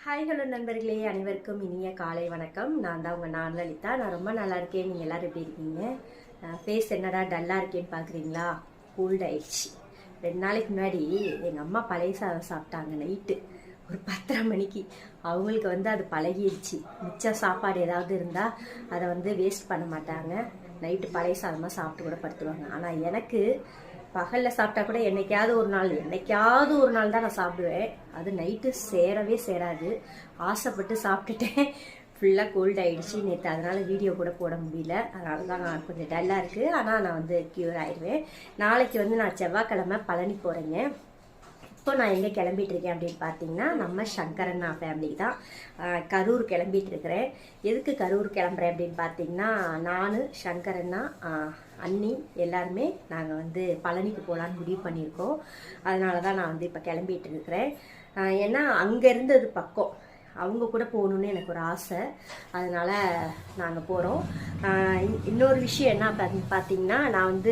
Hi hello நண்பர்களே, அனைவருக்கும் இனிய காலை வணக்கம். நான் தான் உங்கள் லலிதா. நான் ரொம்ப நல்லா இருக்கேன். நீங்கள் எல்லோரும் எப்படி இருக்கீங்க? ஃபேஸ் என்னடா டல்லாக இருக்கேன்னு பார்க்குறீங்களா? கோல்ட் ஆயிடுச்சு. 2 நாளைக்கு முன்னாடி எங்கள் அம்மா பழைய சாதம் சாப்பிட்டாங்க நைட்டு ஒரு 10:30 மணிக்கு. அவங்களுக்கு அது பழகிடுச்சு. மிச்ச சாப்பாடு ஏதாவது இருந்தால் அதை வேஸ்ட் பண்ண மாட்டாங்க. நைட்டு பழைய சாதமாக சாப்பிட்டு கூட படுத்துருவாங்க. ஆனால் எனக்கு பகலில் சாப்பிட்டா கூட என்னைக்காவது ஒரு நாள் தான் நான் சாப்பிடுவேன். அது நைட்டு சேரவே சேராது. ஆசைப்பட்டு சாப்பிட்டுட்டேன். ஃபுல்லாக கோல்ட் ஆகிடுச்சு நேற்று. அதனால் வீடியோ கூட போட முடியல. அதனால தான் நான் கொஞ்சம் டல்லாக இருக்குது. ஆனால் நான் க்யூர் ஆயிடுவேன். நாளைக்கு நான் செவ்வாய்க்கிழமை பழனி போகிறேங்க. இப்போ நான் எங்கே கிளம்பிட்டு இருக்கேன் அப்படின்னு பார்த்தீங்கன்னா, நம்ம சங்கரண்ணா ஃபேமிலிக்கு தான் கரூர் கிளம்பிட்டு இருக்கிறேன். எதுக்கு கரூர் கிளம்புறேன் அப்படின்னு பார்த்தீங்கன்னா, நான் சங்கரண்ணா அண்ணி எல்லாருமே நாங்கள் பழனிக்கு போகலான்னு முடிவு பண்ணியிருக்கோம். அதனால தான் நான் இப்போ கிளம்பிட்டு இருக்கிறேன். ஏன்னா அங்கே இருந்தது பக்கம், அவங்க கூட போகணுன்னு எனக்கு ஒரு ஆசை. அதனால் நாங்கள் போகிறோம். இன்னொரு விஷயம் என்ன பார்த்தீங்கன்னா, நான்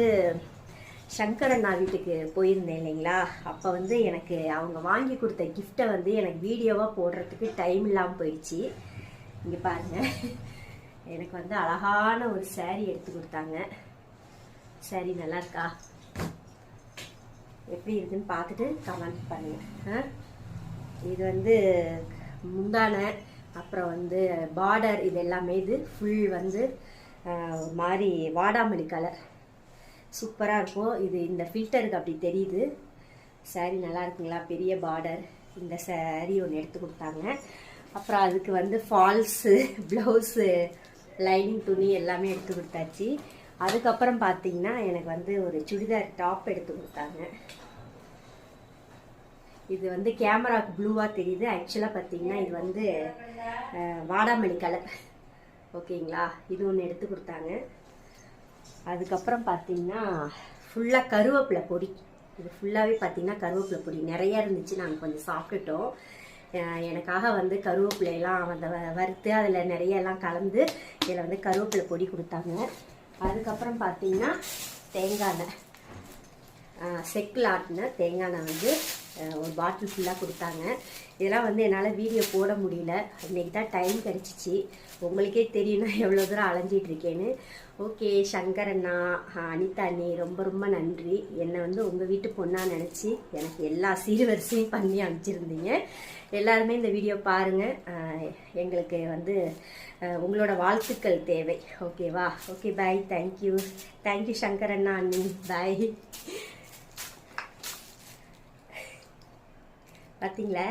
சங்கரண்ணா வீட்டுக்கு போயிருந்தேன் இல்லைங்களா? அப்போ எனக்கு அவங்க வாங்கி கொடுத்த கிஃப்டை எனக்கு வீடியோவாக போடுறதுக்கு டைம் இல்லாமல் போயிடுச்சு. இங்கே பாருங்கள், எனக்கு அழகான ஒரு சாரீ எடுத்து கொடுத்தாங்க. சாரீ நல்லா இருக்கா? எப்படி இருக்குன்னு பார்த்துட்டு கமெண்ட் பண்ணுங்கள். இது முந்தான, அப்புறம் பார்டர், இது எல்லாமே இது ஃபுல் ஒரு மாதிரி வாடாமல்லி கலர் சூப்பராக இருக்கும். இது இந்த ஃபில்டருக்கு அப்படி தெரியுது. சாரீ நல்லா இருக்குங்களா? பெரிய பார்டர். இந்த சாரீ ஒன்று எடுத்து கொடுத்தாங்க. அப்புறம் அதுக்கு ஃபால்ஸு, ப்ளவுஸு, லைனிங் துணி எல்லாமே எடுத்து கொடுத்தாச்சு. அதுக்கப்புறம் பார்த்தீங்கன்னா எனக்கு ஒரு சுடிதார் டாப் எடுத்து கொடுத்தாங்க. இது கேமராவுக்கு ப்ளூவாக தெரியுது. ஆக்சுவலாக பார்த்தீங்கன்னா இது வாடாமல்லி கலர். ஓகேங்களா? இது ஒன்று எடுத்து கொடுத்தாங்க. அதுக்கப்புறம் பார்த்தீங்கன்னா ஃபுல்லாக கருவேப்பிலை பொடி. இது ஃபுல்லாகவே பார்த்தீங்கன்னா கருவேப்பிலை பொடி நிறையா இருந்துச்சு. நாங்கள் கொஞ்சம் சாப்பிட்டுட்டோம். எனக்காக கருவேப்பிலையெல்லாம் வறுத்து அதில் நிறையெல்லாம் கலந்து இதில் கருவேப்பிலை பொடி கொடுத்தாங்க. அதுக்கப்புறம் பார்த்தீங்கன்னா தேங்காய் எண்ணெய், செக்கில் ஆட்டின தேங்காய் எண்ணெய் ஒரு பாட்டில் ஃபுல்லாக கொடுத்தாங்க. இதெல்லாம் என்னால் வீடியோ போட முடியல. அன்றைக்கி தான் டைம் கிடச்சிச்சு. உங்களுக்கே தெரியும்னா எவ்வளோ தூரம் அலைஞ்சிட்டு இருக்கேன்னு. ஓகே சங்கரண்ணா, அனிதா அண்ணி, ரொம்ப ரொம்ப நன்றி. என்னை உங்கள் வீட்டு பொண்ணாக நினச்சி எனக்கு எல்லா சீர்வரிசையும் பண்ணி அனுப்பிச்சிருந்தீங்க. எல்லாருமே இந்த வீடியோ பாருங்கள். எங்களுக்கு உங்களோட வாழ்த்துக்கள் தேவை. ஓகேவா? ஓகே, பாய். தேங்க்யூ. தேங்க்யூ சங்கரண்ணா அண்ணி. பாய். பார்த்தீங்களா?